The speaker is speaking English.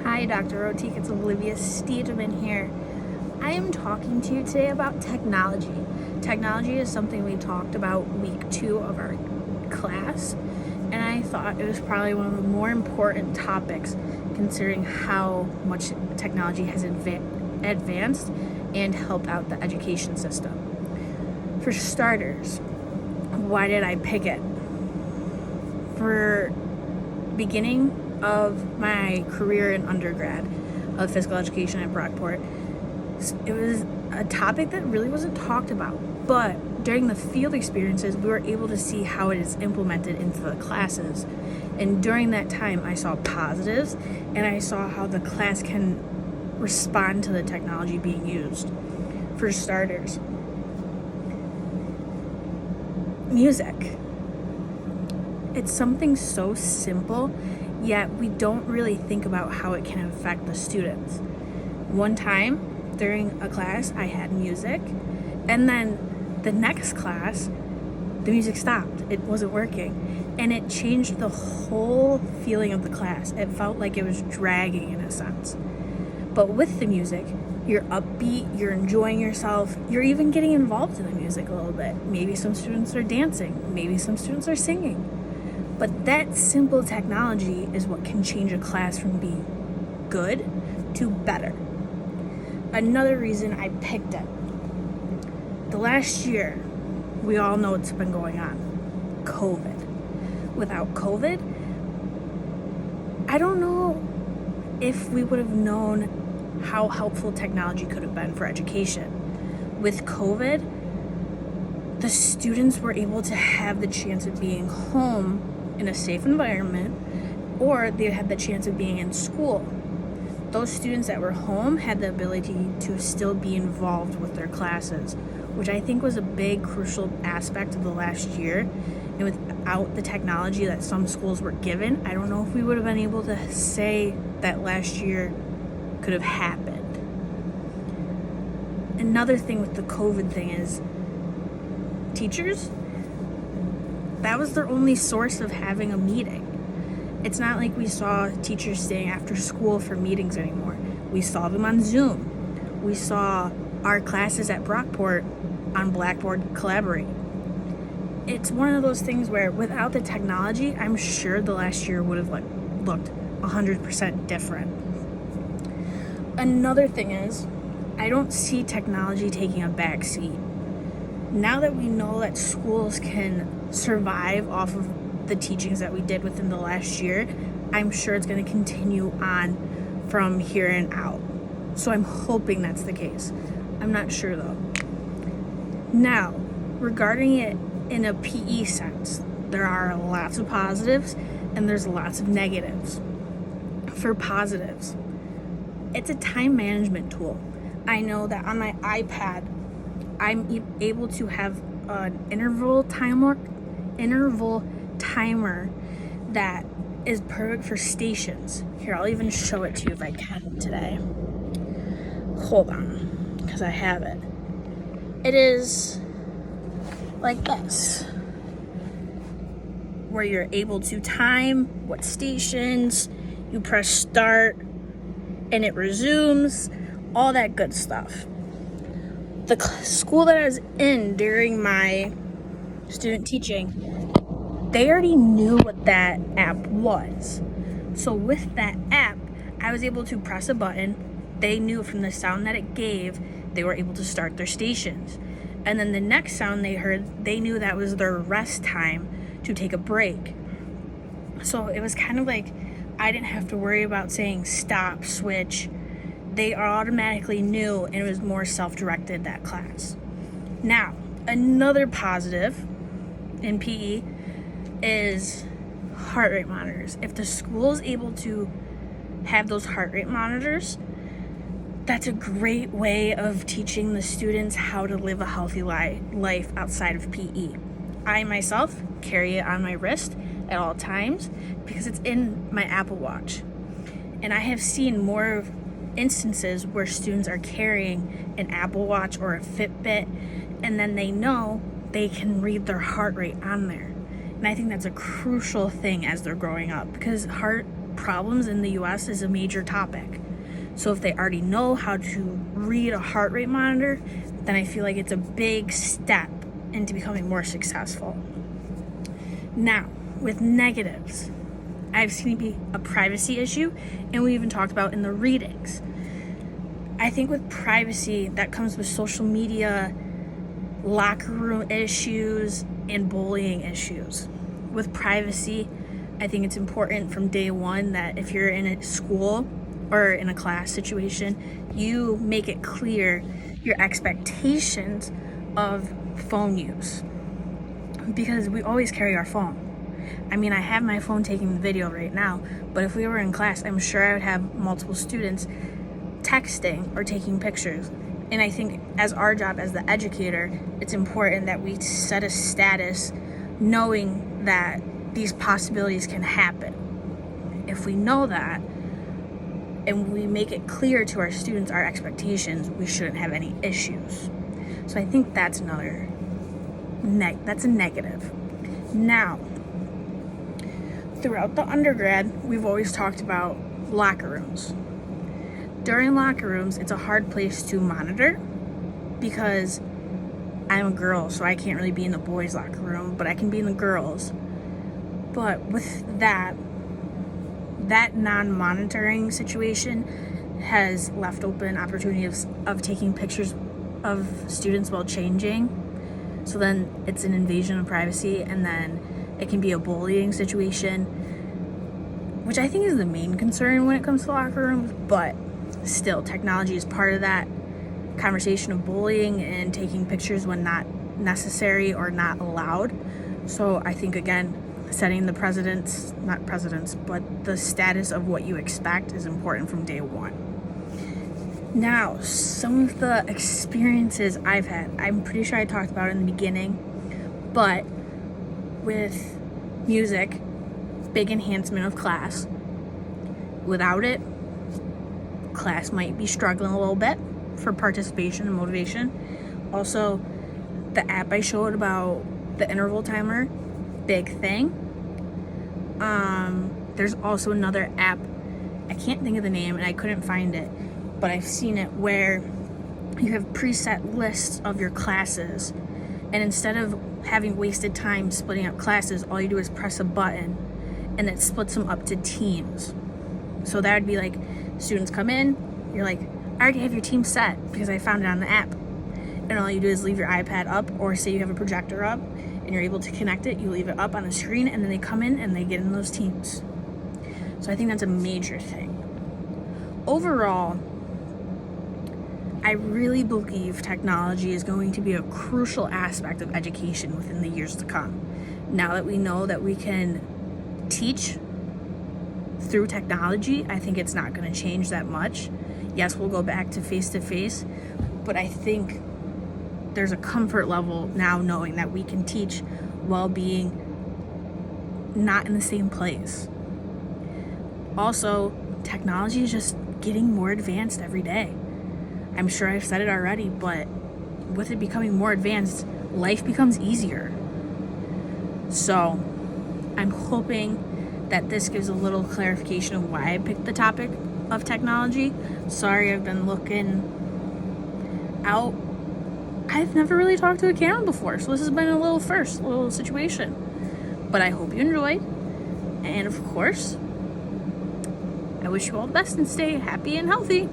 Hi, Dr. Rotich. It's Olivia Steedman here. I am talking to you today about technology. Technology is something we talked about week 2 of our class, and I thought it was probably one of the more important topics considering how much technology has advanced and helped out the education system. For starters, why did I pick it? For beginning of my career in undergrad of physical education at Brockport, it was a topic that really wasn't talked about, but during the field experiences we were able to see how it is implemented into the classes, and during that time I saw positives and I saw how the class can respond to the technology being used. For starters, music. It's something so simple, yet we don't really think about how it can affect the students. One time during a class I had music, and then the next class the music stopped. It wasn't working, and it changed the whole feeling of the class. It felt like it was dragging in a sense. But with the music, you're upbeat, you're enjoying yourself, you're even getting involved in the music a little bit. Maybe some students are dancing, maybe some students are singing. But that simple technology is what can change a class from being good to better. Another reason I picked it. The last year, we all know what's been going on. COVID. Without COVID, I don't know if we would have known how helpful technology could have been for education. With COVID, the students were able to have the chance of being home in a safe environment, or they had the chance of being in school. Those students that were home had the ability to still be involved with their classes, which I think was a big crucial aspect of the last year. And without the technology that some schools were given, I don't know if we would have been able to say that last year could have happened. Another thing with the COVID thing is teachers, that was their only source of having a meeting. It's not like we saw teachers staying after school for meetings anymore. We saw them on Zoom. We saw our classes at Brockport on Blackboard Collaborate. It's one of those things where without the technology, I'm sure the last year would have looked 100% different. Another thing is, I don't see technology taking a back seat. Now that we know that schools can survive off of the teachings that we did within the last year, I'm sure it's going to continue on from here and out. So I'm hoping that's the case. I'm not sure though. Now, regarding it in a PE sense, there are lots of positives and there's lots of negatives. For positives, it's a time management tool. I know that on my iPad, I'm able to have an interval timer that is perfect for stations. Here, I'll even show it to you if I can today. Hold on, because I have it. It is like this, where you're able to time what stations, you press start, and it resumes, all that good stuff. The school that I was in during my student teaching, they already knew what that app was. So with that app, I was able to press a button. They knew from the sound that it gave, they were able to start their stations. And then the next sound they heard, they knew that was their rest time to take a break. So it was kind of like I didn't have to worry about saying stop, switch. They automatically knew, and it was more self-directed, that class. Now, another positive in PE is heart rate monitors. If the school is able to have those heart rate monitors, that's a great way of teaching the students how to live a healthy life outside of PE. I myself carry it on my wrist at all times because it's in my Apple Watch. And I have seen more instances where students are carrying an Apple Watch or a Fitbit, and then they know they can read their heart rate on there. And I think that's a crucial thing as they're growing up, because heart problems in the US is a major topic. So if they already know how to read a heart rate monitor, then I feel like it's a big step into becoming more successful. Now, with negatives, I've seen it be a privacy issue, and we even talked about in the readings. I think with privacy, that comes with social media, locker room issues, and bullying issues. With privacy, I think it's important from day one that if you're in a school or in a class situation, you make it clear your expectations of phone use. Because we always carry our phone. I mean, I have my phone taking the video right now, but if we were in class, I'm sure I would have multiple students texting or taking pictures. And I think as our job as the educator, it's important that we set a status knowing that these possibilities can happen. If we know that and we make it clear to our students our expectations, we shouldn't have any issues. So I think that's another that's a negative. Now, throughout the undergrad, we've always talked about locker rooms. During locker rooms, it's a hard place to monitor because I'm a girl, so I can't really be in the boys' locker room, but I can be in the girls'. But with that non-monitoring situation has left open opportunities of taking pictures of students while changing. So then it's an invasion of privacy, and then it can be a bullying situation, which I think is the main concern when it comes to locker rooms. But still, technology is part of that conversation of bullying and taking pictures when not necessary or not allowed. So I think, again, setting the the status of what you expect is important from day one. Now, some of the experiences I've had, I'm pretty sure I talked about it in the beginning, but with music, big enhancement of class. Without it, class might be struggling a little bit for participation and motivation. Also, the app I showed about the interval timer, big thing. There's also another app, I can't think of the name and I couldn't find it, but I've seen it where you have preset lists of your classes, and instead of having wasted time splitting up classes, all you do is press a button and it splits them up to teams. So that would be like, students come in, you're like, I already have your team set because I found it on the app. And all you do is leave your iPad up, or say you have a projector up and you're able to connect it, you leave it up on the screen, and then they come in and they get in those teams. So I think that's a major thing. Overall, I really believe technology is going to be a crucial aspect of education within the years to come. Now that we know that we can teach through technology, I think it's not going to change that much. Yes, we'll go back to face-to-face, but I think there's a comfort level now knowing that we can teach while being not in the same place. Also, technology is just getting more advanced every day. I'm sure I've said it already, but with it becoming more advanced, life becomes easier. So I'm hoping that this gives a little clarification of why I picked the topic of technology. Sorry, I've been looking out. I've never really talked to a camera before, so this has been a little situation. But I hope you enjoyed. And of course, I wish you all the best and stay happy and healthy.